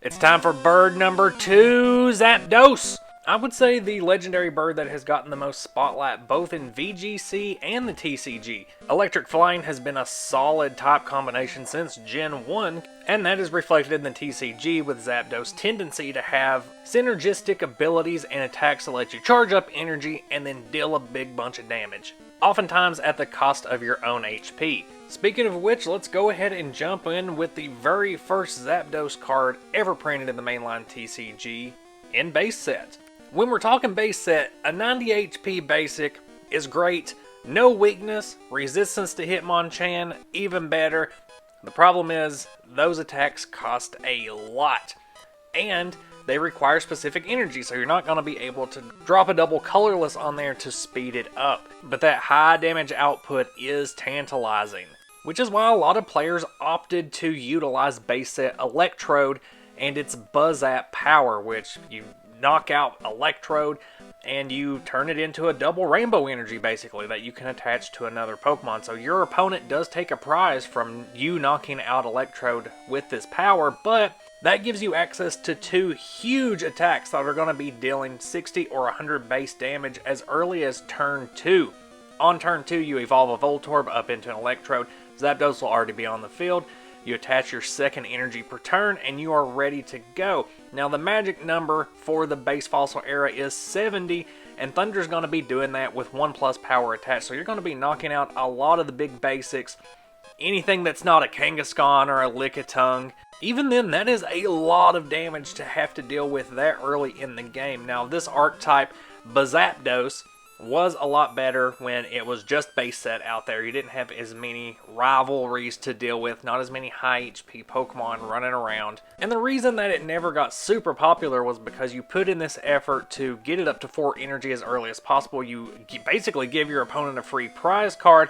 It's time for bird number 2, Zapdos! I would say the legendary bird that has gotten the most spotlight both in VGC and the TCG. Electric Flying has been a solid type combination since Gen 1, and that is reflected in the TCG with Zapdos' tendency to have synergistic abilities and attacks that let you charge up energy and then deal a big bunch of damage, oftentimes at the cost of your own HP. Speaking of which, let's go ahead and jump in with the very first Zapdos card ever printed in the mainline TCG in base set. When we're talking base set, a 90 HP basic is great. No weakness, resistance to Hitmonchan, even better. The problem is, those attacks cost a lot. And they require specific energy, so you're not going to be able to drop a double colorless on there to speed it up. But that high damage output is tantalizing, which is why a lot of players opted to utilize base set Electrode and its Buzz-Zap power, which you knock out Electrode and you turn it into a double rainbow energy basically that you can attach to another Pokemon. So your opponent does take a prize from you knocking out Electrode with this power, but that gives you access to two huge attacks that are going to be dealing 60 or 100 base damage as early as turn 2. On turn 2 you evolve a Voltorb up into an Electrode. Zapdos will already be on the field. You attach your second energy per turn and you are ready to go. Now the magic number for the base fossil era is 70, and Thunder's going to be doing that with 1+ power attached. So you're going to be knocking out a lot of the big basics. Anything that's not a Kangaskhan or a Lickitung. Even then, that is a lot of damage to have to deal with that early in the game. Now this archetype, Zapdos, was a lot better when it was just base set out there. You didn't have as many rivalries to deal with, not as many high HP Pokemon running around. And the reason that it never got super popular was because you put in this effort to get it up to 4 energy as early as possible. You basically give your opponent a free prize card,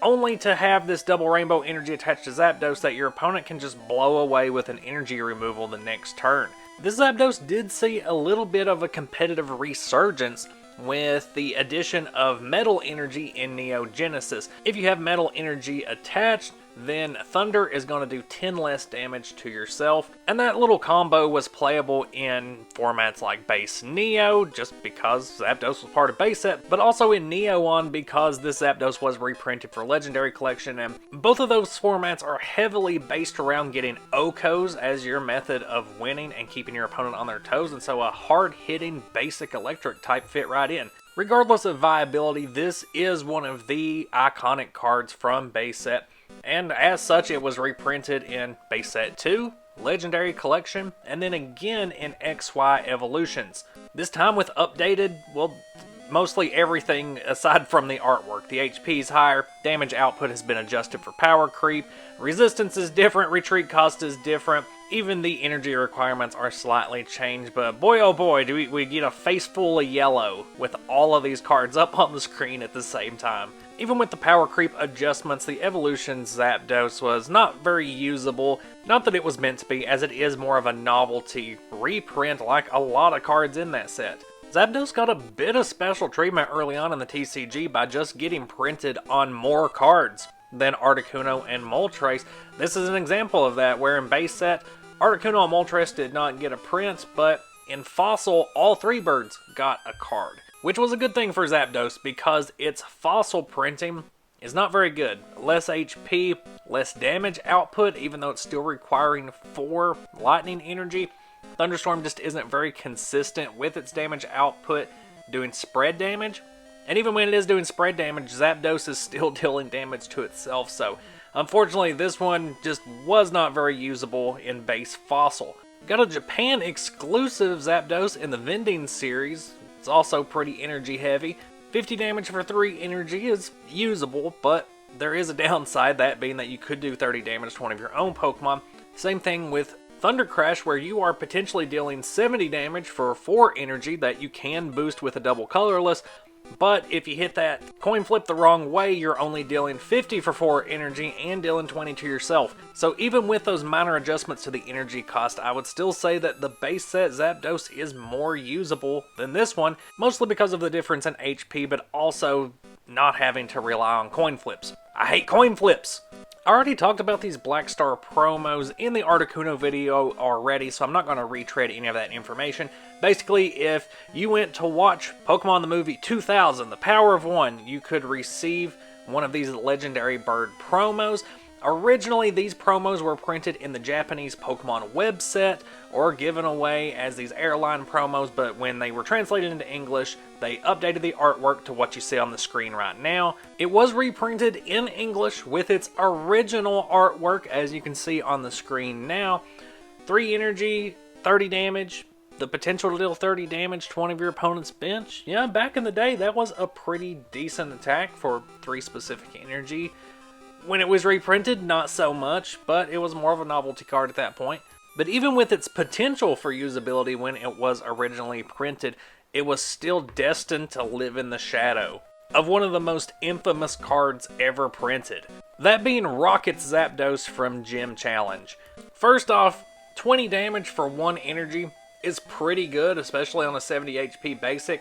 only to have this double rainbow energy attached to Zapdos that your opponent can just blow away with an energy removal the next turn. This Zapdos did see a little bit of a competitive resurgence with the addition of Metal Energy in Neo Genesis. If you have Metal Energy attached, then Thunder is going to do 10 less damage to yourself. And that little combo was playable in formats like base Neo, just because Zapdos was part of base set, but also in Neon because this Zapdos was reprinted for Legendary Collection, and both of those formats are heavily based around getting OHKOs as your method of winning and keeping your opponent on their toes, and so a hard-hitting basic electric type fit right in. Regardless of viability, this is one of the iconic cards from base set, and as such it was reprinted in base set 2, Legendary Collection, and then again in XY Evolutions. This time with updated, well, mostly everything aside from the artwork. The HP is higher, damage output has been adjusted for power creep, resistance is different, retreat cost is different, even the energy requirements are slightly changed, but boy oh boy do we get a face full of yellow with all of these cards up on the screen at the same time. Even with the power creep adjustments, the Evolution Zapdos was not very usable. Not that it was meant to be, as it is more of a novelty reprint like a lot of cards in that set. Zapdos got a bit of special treatment early on in the TCG by just getting printed on more cards than Articuno and Moltres. This is an example of that, where in base set, Articuno and Moltres did not get a print, but in Fossil, all 3 birds got a card. Which was a good thing for Zapdos because its fossil printing is not very good. Less HP, less damage output, even though it's still requiring 4 lightning energy. Thunderstorm just isn't very consistent with its damage output doing spread damage. And even when it is doing spread damage, Zapdos is still dealing damage to itself. So unfortunately this one just was not very usable in base fossil. Got a Japan exclusive Zapdos in the Vending series. It's also pretty energy heavy. 50 damage for 3 energy is usable, but there is a downside, that being that you could do 30 damage to one of your own Pokemon. Same thing with Thunder Crash, where you are potentially dealing 70 damage for 4 energy that you can boost with a double colorless, but if you hit that coin flip the wrong way, you're only dealing 50 for 4 energy and dealing 20 to yourself. So even with those minor adjustments to the energy cost, I would still say that the base set Zapdos is more usable than this one, mostly because of the difference in HP, but also not having to rely on coin flips. I hate coin flips! I already talked about these Black Star promos in the Articuno video already, so I'm not going to retread any of that information. Basically, if you went to watch Pokemon the Movie 2000, The Power of One, you could receive one of these legendary bird promos. Originally, these promos were printed in the Japanese Pokemon web set or given away as these airline promos, but when they were translated into English, they updated the artwork to what you see on the screen right now. It was reprinted in English with its original artwork, as you can see on the screen now. 3 energy, 30 damage, the potential to deal 30 damage to one of your opponent's bench. Yeah, back in the day, that was a pretty decent attack for 3 specific energy. When it was reprinted, not so much, but it was more of a novelty card at that point. But even with its potential for usability when it was originally printed, it was still destined to live in the shadow of one of the most infamous cards ever printed. That being Rocket's Zapdos from Gym Challenge. First off, 20 damage for 1 energy is pretty good, especially on a 70 HP basic.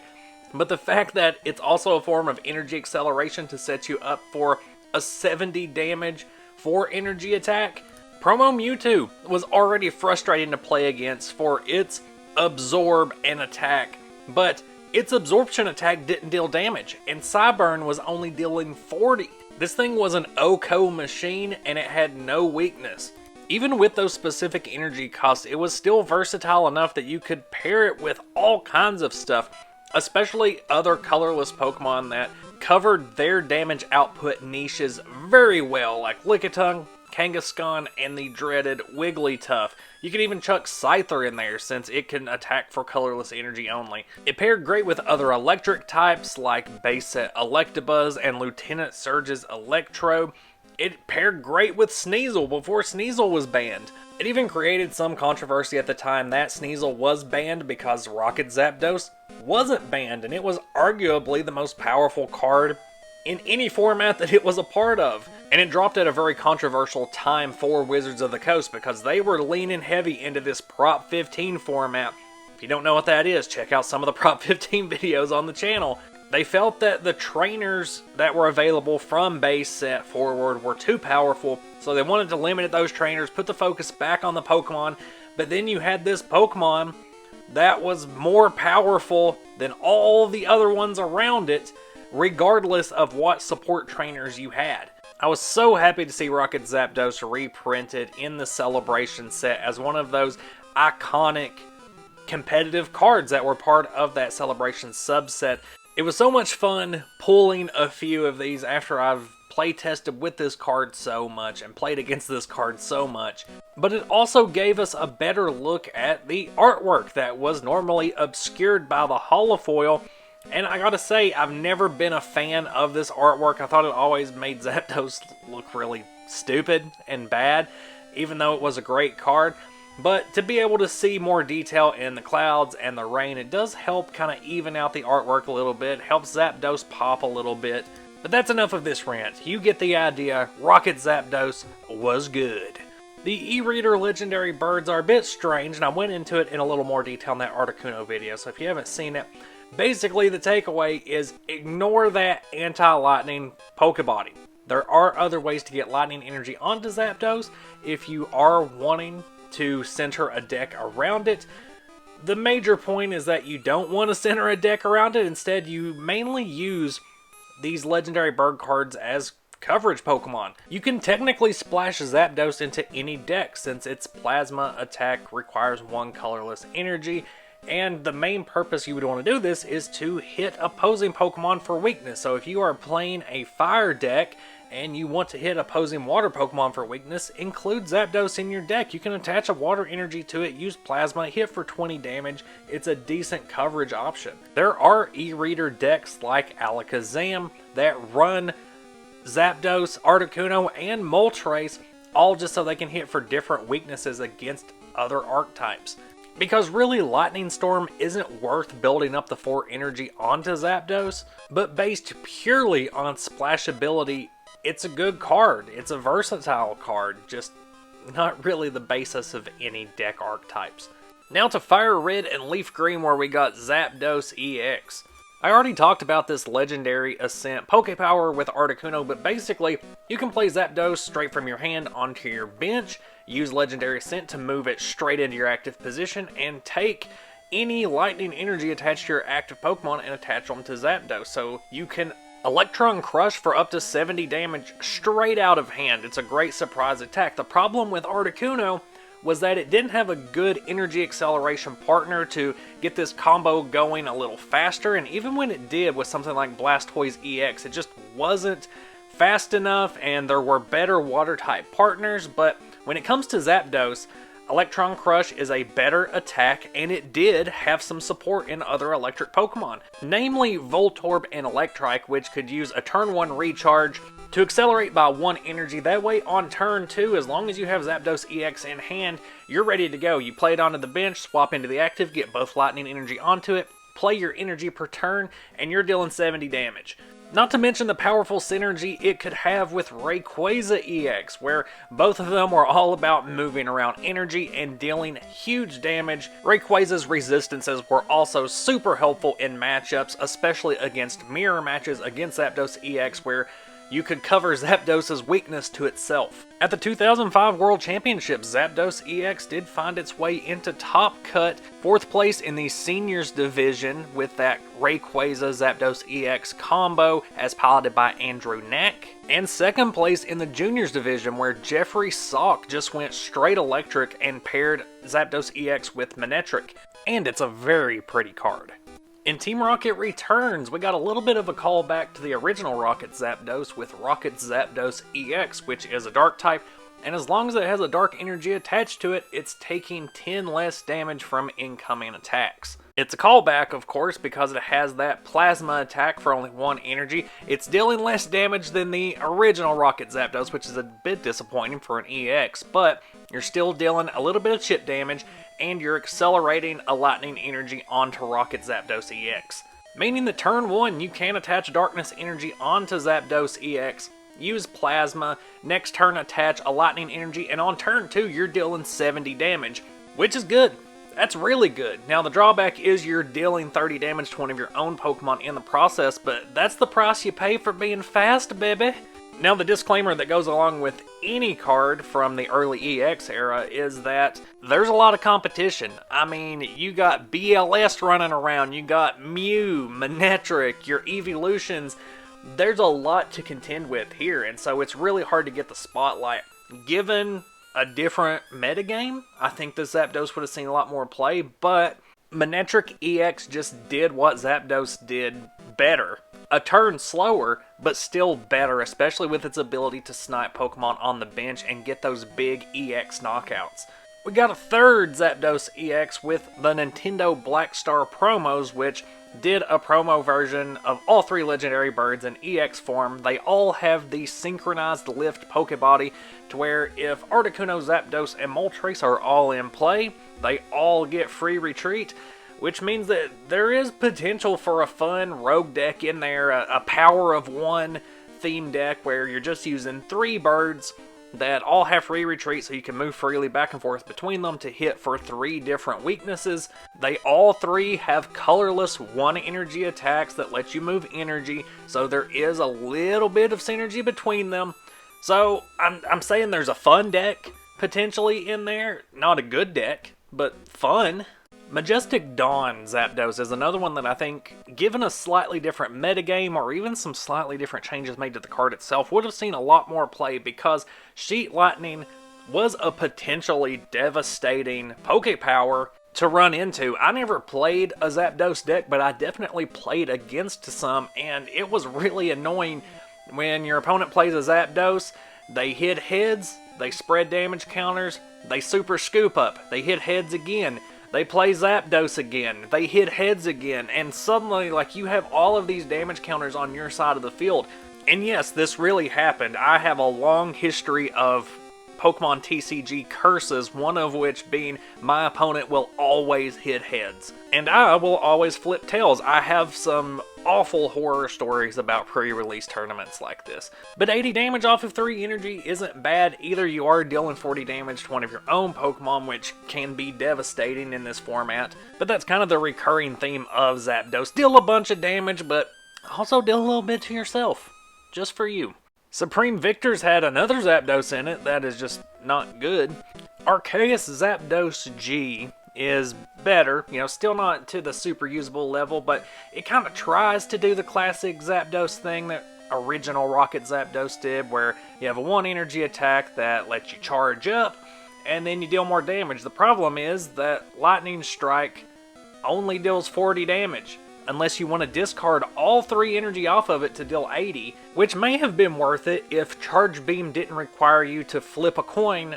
But the fact that it's also a form of energy acceleration to set you up for a 70 damage 4 energy attack. Promo Mewtwo was already frustrating to play against for its absorb and attack, but its absorption attack didn't deal damage, and Psyburn was only dealing 40. This thing was an OHKO machine, and it had no weakness. Even with those specific energy costs, it was still versatile enough that you could pair it with all kinds of stuff, especially other colorless Pokemon that covered their damage output niches very well, like Lickitung, Kangaskhan, and the dreaded Wigglytuff. You can even chuck Scyther in there since it can attack for colorless energy only. It paired great with other electric types like base set Electabuzz and Lieutenant Surge's Electro. It paired great with Sneasel before Sneasel was banned. It even created some controversy at the time that Sneasel was banned because Rocket Zapdos wasn't banned, and it was arguably the most powerful card in any format that it was a part of. And it dropped at a very controversial time for Wizards of the Coast because they were leaning heavy into this Prop 15 format. If you don't know what that is, check out some of the Prop 15 videos on the channel. They felt that the trainers that were available from base set forward were too powerful, so they wanted to limit those trainers, put the focus back on the Pokemon, but then you had this Pokemon that was more powerful than all the other ones around it, regardless of what support trainers you had. I was so happy to see Rocket Zapdos reprinted in the Celebration set as one of those iconic competitive cards that were part of that Celebration subset. It was so much fun pulling a few of these after I've play tested with this card so much and played against this card so much. But it also gave us a better look at the artwork that was normally obscured by the holofoil. And I gotta say, I've never been a fan of this artwork. I thought it always made Zapdos look really stupid and bad, even though it was a great card. But to be able to see more detail in the clouds and the rain, it does help kind of even out the artwork a little bit, helps Zapdos pop a little bit. But that's enough of this rant. You get the idea. Rocket Zapdos was good. The e-reader legendary birds are a bit strange, and I went into it in a little more detail in that Articuno video, so if you haven't seen it, basically the takeaway is ignore that anti-lightning Pokebody. There are other ways to get lightning energy onto Zapdos if you are wanting to center a deck around it. The major point is that you don't want to center a deck around it. Instead, you mainly use these legendary bird cards as coverage Pokemon. You can technically splash Zapdos into any deck since its plasma attack requires 1 colorless energy, and the main purpose you would want to do this is to hit opposing Pokemon for weakness. So if you are playing a fire deck and you want to hit opposing water Pokemon for weakness, include Zapdos in your deck. You can attach a water energy to it, use Plasma, hit for 20 damage. It's a decent coverage option. There are e-reader decks like Alakazam that run Zapdos, Articuno, and Moltres, all just so they can hit for different weaknesses against other archetypes. Because really, Lightning Storm isn't worth building up the 4 energy onto Zapdos, but based purely on splashability, it's a good card. It's a versatile card, just not really the basis of any deck archetypes. Now to Fire Red and Leaf Green, where we got Zapdos EX. I already talked about this legendary Ascent Pokepower with Articuno, but basically, you can play Zapdos straight from your hand onto your bench, use Legendary Ascent to move it straight into your active position, and take any lightning energy attached to your active Pokemon and attach them to Zapdos. So you can Electron Crush for up to 70 damage straight out of hand. It's a great surprise attack. The problem with Articuno was that it didn't have a good energy acceleration partner to get this combo going a little faster, and even when it did with something like Blastoise EX, it just wasn't fast enough, and there were better water type partners. But when it comes to Zapdos, Electron Crush is a better attack, and it did have some support in other electric Pokemon, namely Voltorb and Electrike, which could use a turn 1 recharge to accelerate by 1 energy. That way on turn 2, as long as you have Zapdos EX in hand, you're ready to go. You play it onto the bench, swap into the active, get both lightning energy onto it, play your energy per turn, and you're dealing 70 damage. Not to mention the powerful synergy it could have with Rayquaza EX, where both of them were all about moving around energy and dealing huge damage. Rayquaza's resistances were also super helpful in matchups, especially against mirror matches against Zapdos EX, where you could cover Zapdos' weakness to itself. At the 2005 World Championship, Zapdos EX did find its way into top cut, 4th place in the Seniors Division with that Rayquaza Zapdos EX combo as piloted by Andrew Knack, and 2nd place in the Juniors Division where Jeffrey Salk just went straight electric and paired Zapdos EX with Manectric, and it's a very pretty card. In Team Rocket Returns, we got a little bit of a callback to the original Rocket Zapdos with Rocket Zapdos EX, which is a dark type, and as long as it has a dark energy attached to it, it's taking 10 less damage from incoming attacks. It's a callback, of course, because it has that plasma attack for only 1 energy. It's dealing less damage than the original Rocket Zapdos, which is a bit disappointing for an EX, but you're still dealing a little bit of chip damage, and you're accelerating a lightning energy onto Rocket Zapdos EX. Meaning that turn 1, you can attach darkness energy onto Zapdos EX, use plasma, next turn attach a lightning energy, and on turn 2 you're dealing 70 damage, which is good. That's really good. Now the drawback is you're dealing 30 damage to one of your own Pokemon in the process, but that's the price you pay for being fast, baby. Now the disclaimer that goes along with any card from the early EX era is that there's a lot of competition. I mean, you got BLS running around, you got Mew, Manectric, your evolutions. There's a lot to contend with here, and so it's really hard to get the spotlight. Given a different metagame, I think the Zapdos would have seen a lot more play, but Manectric EX just did what Zapdos did better. A turn slower, but still better, especially with its ability to snipe Pokemon on the bench and get those big EX knockouts. We got a 3rd Zapdos EX with the Nintendo Black Star promos, which did a promo version of all 3 legendary birds in EX form. They all have the synchronized lift Pokebody, to where if Articuno, Zapdos, and Moltres are all in play, they all get free retreat, which means that there is potential for a fun rogue deck in there, a power of 1 theme deck where you're just using 3 birds that all have free retreat, so you can move freely back and forth between them to hit for 3 different weaknesses. They all 3 have colorless 1 energy attacks that let you move energy, so there is a little bit of synergy between them. So I'm saying there's a fun deck potentially in there. Not a good deck, but fun. Majestic Dawn Zapdos is another one that I think, given a slightly different metagame or even some slightly different changes made to the card itself, would have seen a lot more play, because Sheet Lightning was a potentially devastating Pokepower to run into. I never played a Zapdos deck, but I definitely played against some, and it was really annoying when your opponent plays a Zapdos. They hit heads, they spread damage counters, they super scoop up, they hit heads again. They play Zapdos again, they hit heads again, and suddenly, like, you have all of these damage counters on your side of the field. And yes, this really happened. I have a long history of Pokemon TCG curses, one of which being my opponent will always hit heads. And I will always flip tails. I have some awful horror stories about pre-release tournaments like this. But 80 damage off of 3 energy isn't bad either. You are dealing 40 damage to one of your own Pokemon, which can be devastating in this format. But that's kind of the recurring theme of Zapdos. Deal a bunch of damage, but also deal a little bit to yourself. Just for you. Supreme Victor's had another Zapdos in it that is just not good. Arceus Zapdos G is better, still not to the super usable level, but it kind of tries to do the classic Zapdos thing that original Rocket Zapdos did, where you have a 1 energy attack that lets you charge up, and then you deal more damage. The problem is that Lightning Strike only deals 40 damage, unless you want to discard all 3 energy off of it to deal 80, which may have been worth it if Charge Beam didn't require you to flip a coin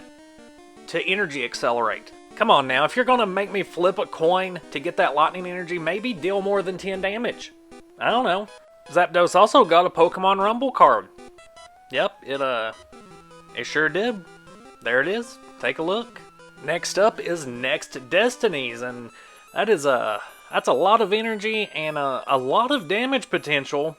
to energy accelerate. Come on now, if you're going to make me flip a coin to get that lightning energy, maybe deal more than 10 damage. I don't know. Zapdos also got a Pokemon Rumble card. Yep, it sure did. There it is. Take a look. Next up is Next Destinies, and that's a lot of energy and a lot of damage potential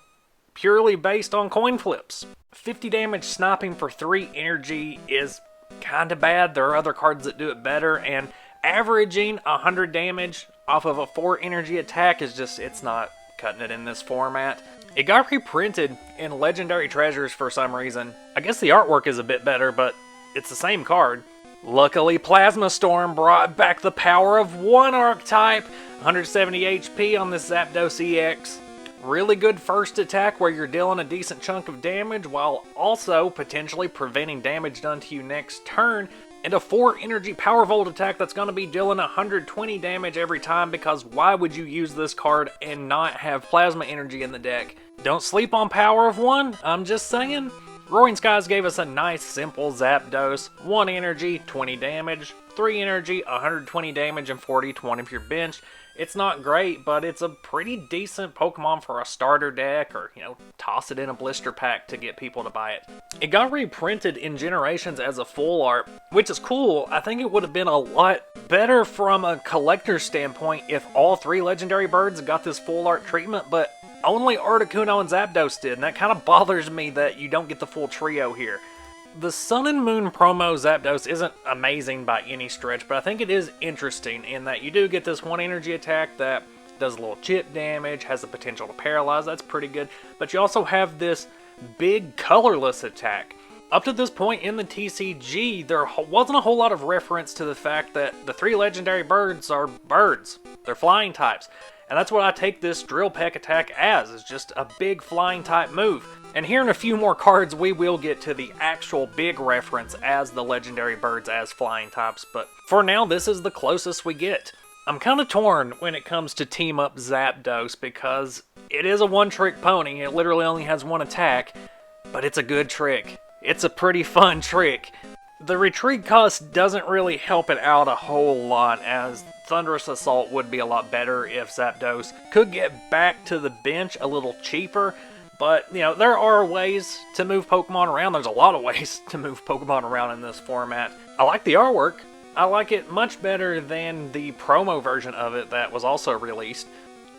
purely based on coin flips. 50 damage sniping for 3 energy is kind of bad. There are other cards that do it better, and averaging 100 damage off of a 4 energy attack is just, it's not cutting it in this format. It got reprinted in Legendary Treasures for some reason. I guess the artwork is a bit better, but it's the same card. Luckily, Plasma Storm brought back the power of 1 archetype, 170 HP on this Zapdos EX. Really good first attack where you're dealing a decent chunk of damage while also potentially preventing damage done to you next turn, and a 4 energy Power Volt attack that's going to be dealing 120 damage every time, because why would you use this card and not have Plasma Energy in the deck? Don't sleep on Power of 1, I'm just saying. Roaring Skies gave us a nice simple Zapdos, 1 energy, 20 damage, 3 energy, 120 damage, and 40 to one of your bench. It's not great, but it's a pretty decent Pokemon for a starter deck, or, toss it in a blister pack to get people to buy it. It got reprinted in Generations as a full art, which is cool. I think it would have been a lot better from a collector's standpoint if all 3 legendary birds got this full art treatment, but only Articuno and Zapdos did, and that kind of bothers me that you don't get the full trio here. The Sun and Moon promo Zapdos isn't amazing by any stretch, but I think it is interesting in that you do get this 1 energy attack that does a little chip damage, has the potential to paralyze, that's pretty good, but you also have this big colorless attack. Up to this point in the TCG, there wasn't a whole lot of reference to the fact that the 3 legendary birds are birds. They're flying types. And that's what I take this Drill Peck attack as, is just a big flying type move. And here in a few more cards we will get to the actual big reference as the legendary birds as flying types, but for now this is the closest we get. I'm kind of torn when it comes to Team Up Zapdos because it is a one-trick pony. It literally only has 1 attack, but it's a good trick. It's a pretty fun trick. The retreat cost doesn't really help it out a whole lot, as Thunderous Assault would be a lot better if Zapdos could get back to the bench a little cheaper. But, there are ways to move Pokemon around. There's a lot of ways to move Pokemon around in this format. I like the artwork. I like it much better than the promo version of it that was also released.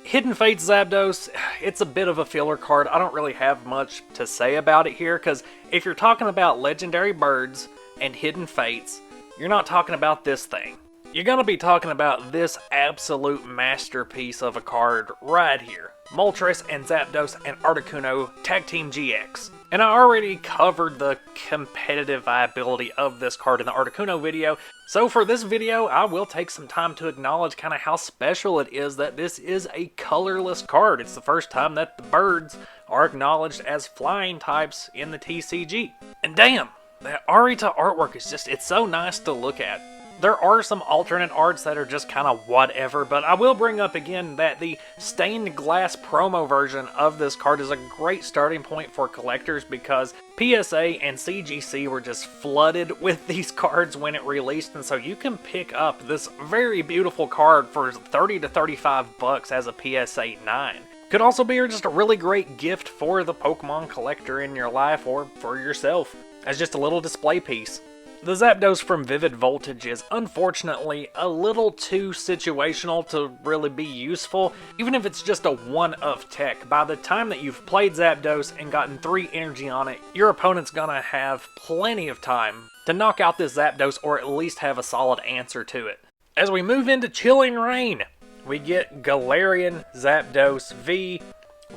Hidden Fates Zapdos, it's a bit of a filler card. I don't really have much to say about it here, because if you're talking about legendary birds and Hidden Fates, you're not talking about this thing. You're going to be talking about this absolute masterpiece of a card right here. Moltres and Zapdos and Articuno Tag Team GX. And I already covered the competitive viability of this card in the Articuno video, so for this video I will take some time to acknowledge kind of how special it is that this is a colorless card. It's the first time that the birds are acknowledged as flying types in the TCG. And damn, that Arita artwork is just, it's so nice to look at. There are some alternate arts that are just kind of whatever, but I will bring up again that the stained glass promo version of this card is a great starting point for collectors, because PSA and CGC were just flooded with these cards when it released, and so you can pick up this very beautiful card for 30 to 35 bucks as a PSA 9. Could also be just a really great gift for the Pokemon collector in your life, or for yourself, as just a little display piece. The Zapdos from Vivid Voltage is unfortunately a little too situational to really be useful, even if it's just a one-of tech. By the time that you've played Zapdos and gotten 3 energy on it, your opponent's gonna have plenty of time to knock out this Zapdos or at least have a solid answer to it. As we move into Chilling Reign, we get Galarian Zapdos V.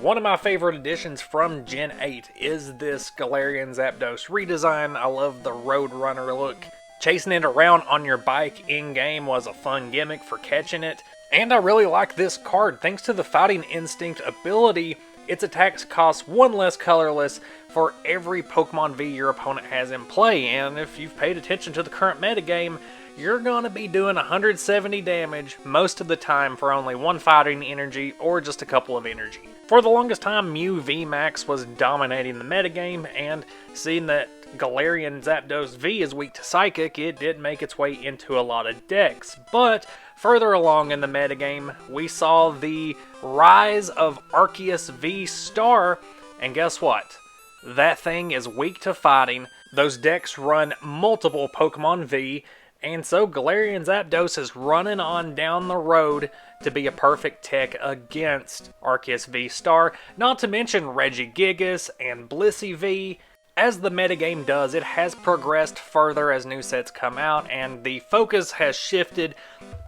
One of my favorite additions from Gen 8 is this Galarian Zapdos redesign. I love the Roadrunner look. Chasing it around on your bike in-game was a fun gimmick for catching it. And I really like this card. Thanks to the Fighting Instinct ability, its attacks cost 1 less colorless for every Pokemon V your opponent has in play. And if you've paid attention to the current metagame, you're going to be doing 170 damage most of the time for only 1 fighting energy or just a couple of energy. For the longest time, Mew VMAX was dominating the metagame, and seeing that Galarian Zapdos V is weak to Psychic, it did make its way into a lot of decks. But further along in the metagame, we saw the rise of Arceus V Star, and guess what? That thing is weak to fighting. Those decks run multiple Pokemon V, and so Galarian Zapdos is running on down the road to be a perfect tech against Arceus V Star, not to mention Regigigas and Blissey V. As the metagame does, it has progressed further as new sets come out, and the focus has shifted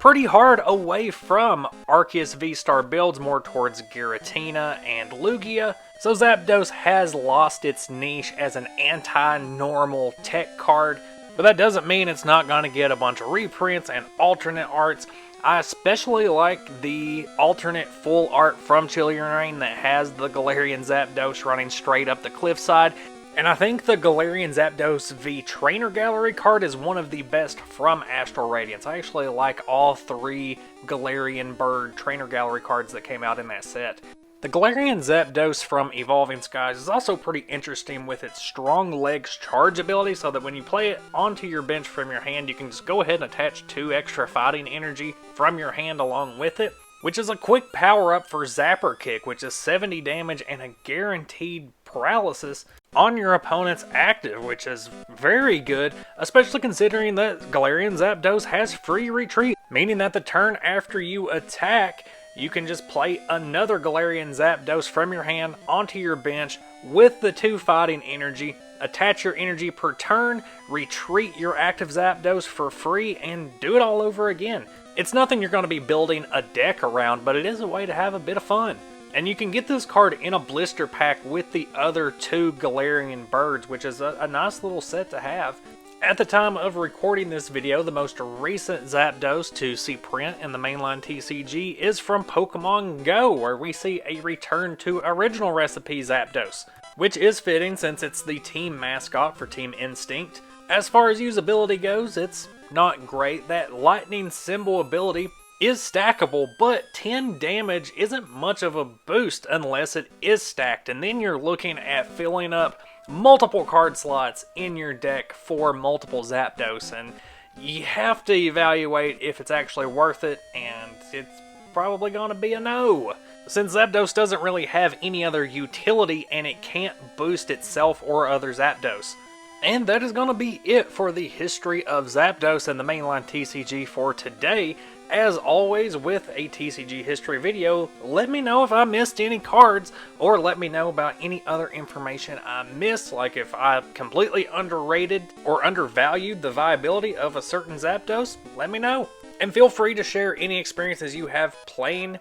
pretty hard away from Arceus V Star builds more towards Giratina and Lugia. So Zapdos has lost its niche as an anti-normal tech card, but that doesn't mean it's not going to get a bunch of reprints and alternate arts. I especially like the alternate full art from Chilling Reign that has the Galarian Zapdos running straight up the cliffside. And I think the Galarian Zapdos V Trainer Gallery card is one of the best from Astral Radiance. I actually like all 3 Galarian Bird Trainer Gallery cards that came out in that set. The Galarian Zapdos from Evolving Skies is also pretty interesting with its Strong Legs charge ability, so that when you play it onto your bench from your hand, you can just go ahead and attach 2 extra fighting energy from your hand along with it, which is a quick power up for Zapper Kick, which is 70 damage and a guaranteed paralysis on your opponent's active, which is very good, especially considering that Galarian Zapdos has free retreat, meaning that the turn after you attack, you can just play another Galarian Zapdos from your hand onto your bench with the 2 fighting energy, attach your energy per turn, retreat your active Zapdos for free, and do it all over again. It's nothing you're going to be building a deck around, but it is a way to have a bit of fun. And you can get this card in a blister pack with the other 2 Galarian birds, which is a nice little set to have. At the time of recording this video, the most recent Zapdos to see print in the mainline TCG is from Pokemon Go, where we see a return to original recipe Zapdos, which is fitting since it's the team mascot for Team Instinct. As far as usability goes, it's not great. That lightning symbol ability is stackable, but 10 damage isn't much of a boost unless it is stacked, and then you're looking at filling up multiple card slots in your deck for multiple Zapdos, and you have to evaluate if it's actually worth it, and it's probably going to be a no. Since Zapdos doesn't really have any other utility and it can't boost itself or other Zapdos. And that is going to be it for the history of Zapdos and the mainline TCG for today. As always, with a TCG history video, let me know if I missed any cards, or let me know about any other information I missed, like if I completely underrated or undervalued the viability of a certain Zapdos, let me know. And feel free to share any experiences you have playing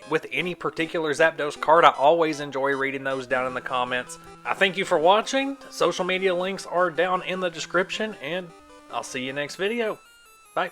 with any particular Zapdos card. I always enjoy reading those down in the comments. I thank you for watching. Social media links are down in the description, and I'll see you next video. Bye.